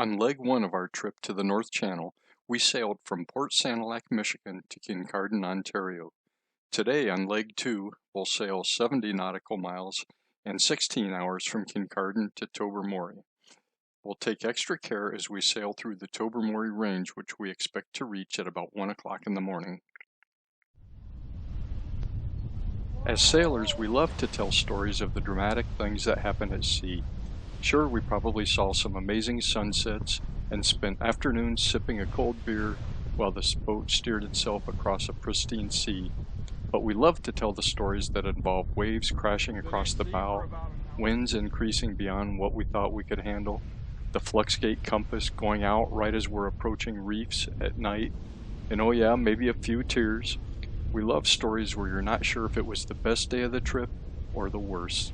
On leg one of our trip to the North Channel, we sailed from Port Sanilac, Michigan to Kincardine, Ontario. Today on leg two, we'll sail 70 nautical miles and 16 hours from Kincardine to Tobermory. We'll take extra care as we sail through the Tobermory range, which we expect to reach at about 1 o'clock in the morning. As sailors, we love to tell stories of the dramatic things that happen at sea. Sure, we probably saw some amazing sunsets and spent afternoons sipping a cold beer while the boat steered itself across a pristine sea. But we love to tell the stories that involve waves crashing across the bow, winds increasing beyond what we thought we could handle, the fluxgate compass going out right as we're approaching reefs at night, and oh yeah, maybe a few tears. We love stories where you're not sure if it was the best day of the trip or the worst.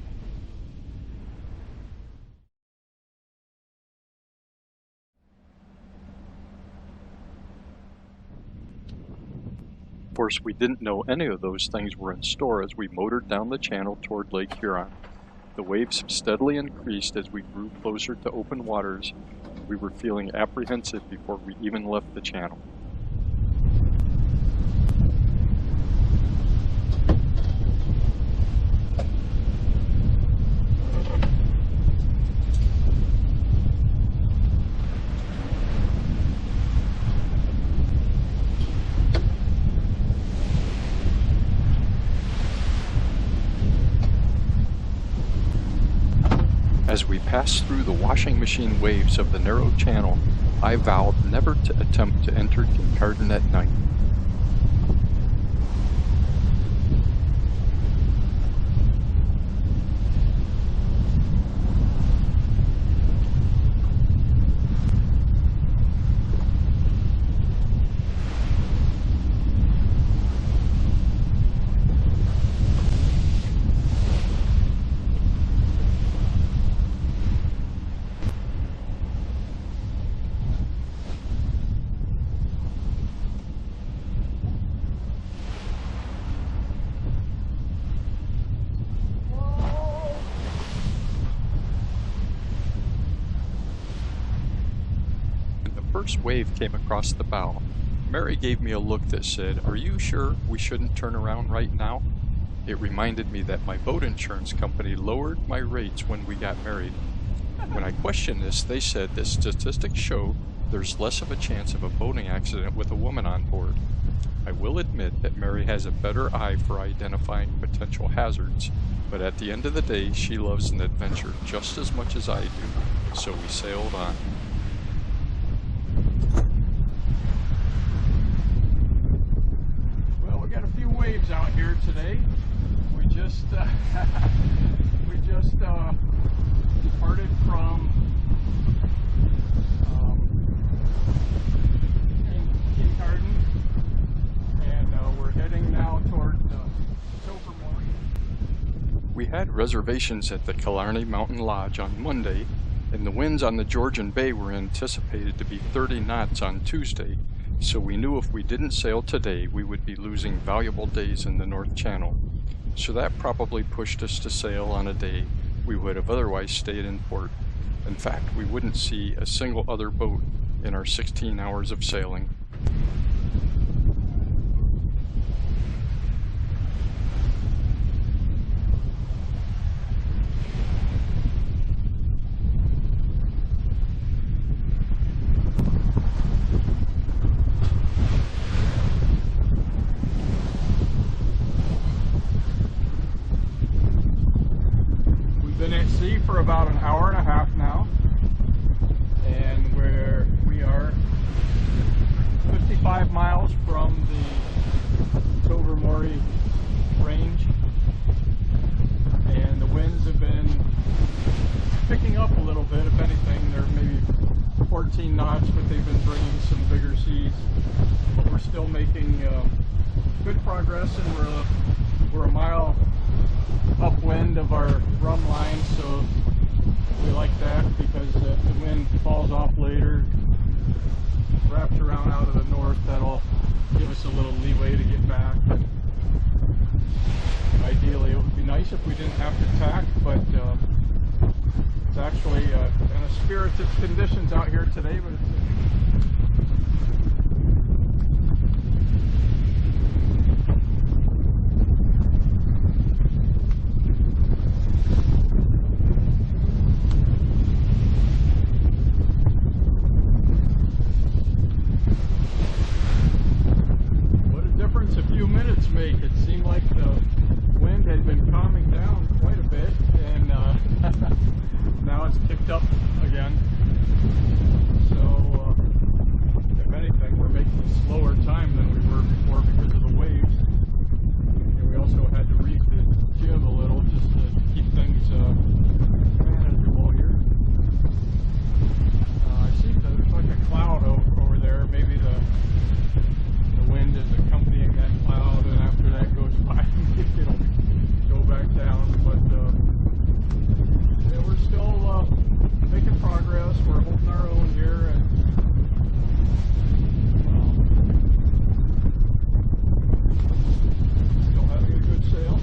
Of course, we didn't know any of those things were in store as we motored down the channel toward Lake Huron. The waves steadily increased as we grew closer to open waters. We were feeling apprehensive before we even left the channel. As we passed through the washing machine waves of the narrow channel, I vowed never to attempt to enter Kincardine at night. First wave came across the bow. Mary gave me a look that said, "Are you sure we shouldn't turn around right now?" It reminded me that my boat insurance company lowered my rates when we got married. When I questioned this, they said that statistics show there's less of a chance of a boating accident with a woman on board. I will admit that Mary has a better eye for identifying potential hazards, but at the end of the day, she loves an adventure just as much as I do, so we sailed on. Waves out here today. We just departed from Kincardine, and we're heading now toward Tobermory. We had reservations at the Catalina Mountain Lodge on Monday, and the winds on the Georgian Bay were anticipated to be 30 knots on Tuesday. So we knew if we didn't sail today, we would be losing valuable days in the North Channel. So that probably pushed us to sail on a day we would have otherwise stayed in port. In fact, we wouldn't see a single other boat in our 16 hours of sailing. Been at sea for about an hour and a half now, and we are 55 miles from the Tobermory range, and the winds have been picking up a little bit. If anything, they're maybe 14 knots, but they've been bringing some bigger seas. But we're still making good progress, and we're a mile upwind of our rum line, so we like that because if the wind falls off later, wraps around out of the north, that'll give us a little leeway to get back. And ideally, it would be nice if we didn't have to tack, but it's actually kind of spirited conditions out here today, but what a difference a few minutes make. It seemed like the wind had been calming down quite a bit, and now it's kicked up again. So, if anything, we're making a slower time than we were before because of the waves. And we also had to reef the jib a little just to keep things manageable here. I see that there's like a cloud over there. Maybe the wind is accompanying that cloud, and after that goes by, it'll go back down. But yeah, we're still making progress. We're holding our own here, and still having a good sail.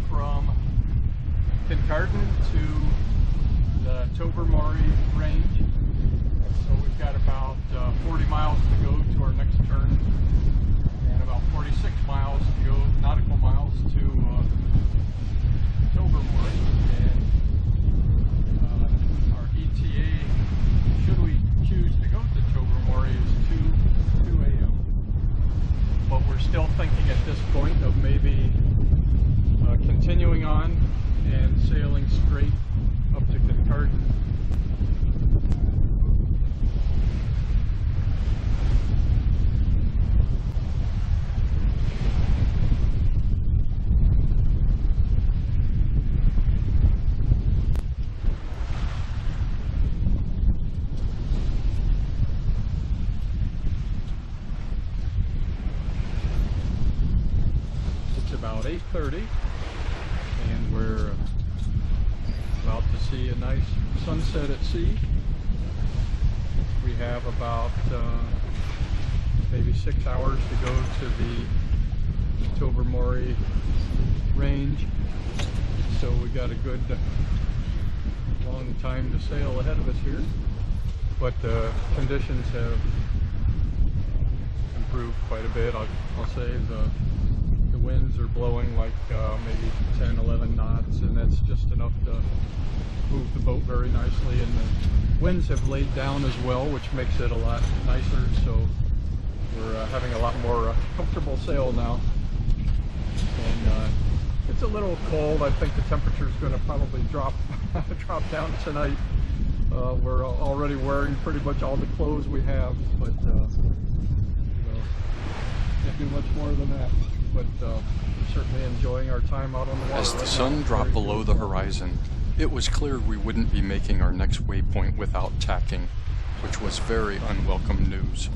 From Kincardine to the Tobermory range. So we've got about 40 miles to go to our next turn, and about 46 miles to go, nautical miles, to Tobermory. And our ETA, should we choose to go to Tobermory, is 2 a.m. But we're still thinking at this point of maybe continuing on and sailing straight up to Kincardine. It's about 8:30. And we're about to see a nice sunset at sea. We have about maybe 6 hours to go to the Tobermory range, so we got a good long time to sail ahead of us here. But the conditions have improved quite a bit. I'll say the winds are blowing like maybe 10, 11 knots, and that's just enough to move the boat very nicely. And the winds have laid down as well, which makes it a lot nicer, so we're having a lot more comfortable sail now. And it's a little cold. I think the temperature is going to probably drop down tonight. We're already wearing pretty much all the clothes we have, but you know, can't do much more than that. But we're certainly enjoying our time out on the water. As the sun dropped below the horizon, It was clear we wouldn't be making our next waypoint without tacking, which was very unwelcome news.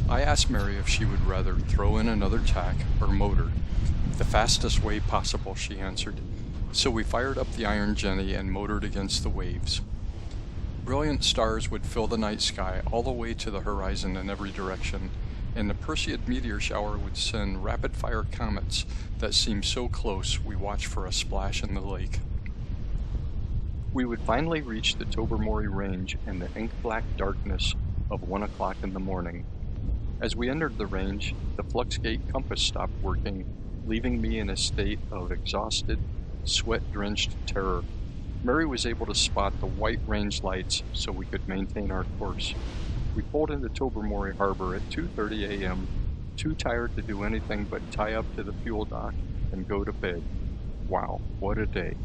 I asked Mary if she would rather throw in another tack or motor. The fastest way possible, she answered. So we fired up the iron jenny and motored against the waves. Brilliant stars would fill the night sky all the way to the horizon in every direction, and the Perseid meteor shower would send rapid-fire comets that seemed so close we watched for a splash in the lake. We would finally reach the Tobermory range in the ink-black darkness of 1 o'clock in the morning. As we entered the range, the Fluxgate compass stopped working, leaving me in a state of exhausted, sweat-drenched terror. Mary was able to spot the white range lights so we could maintain our course. We pulled into Tobermory Harbor at 2:30 a.m., too tired to do anything but tie up to the fuel dock and go to bed. Wow, what a day.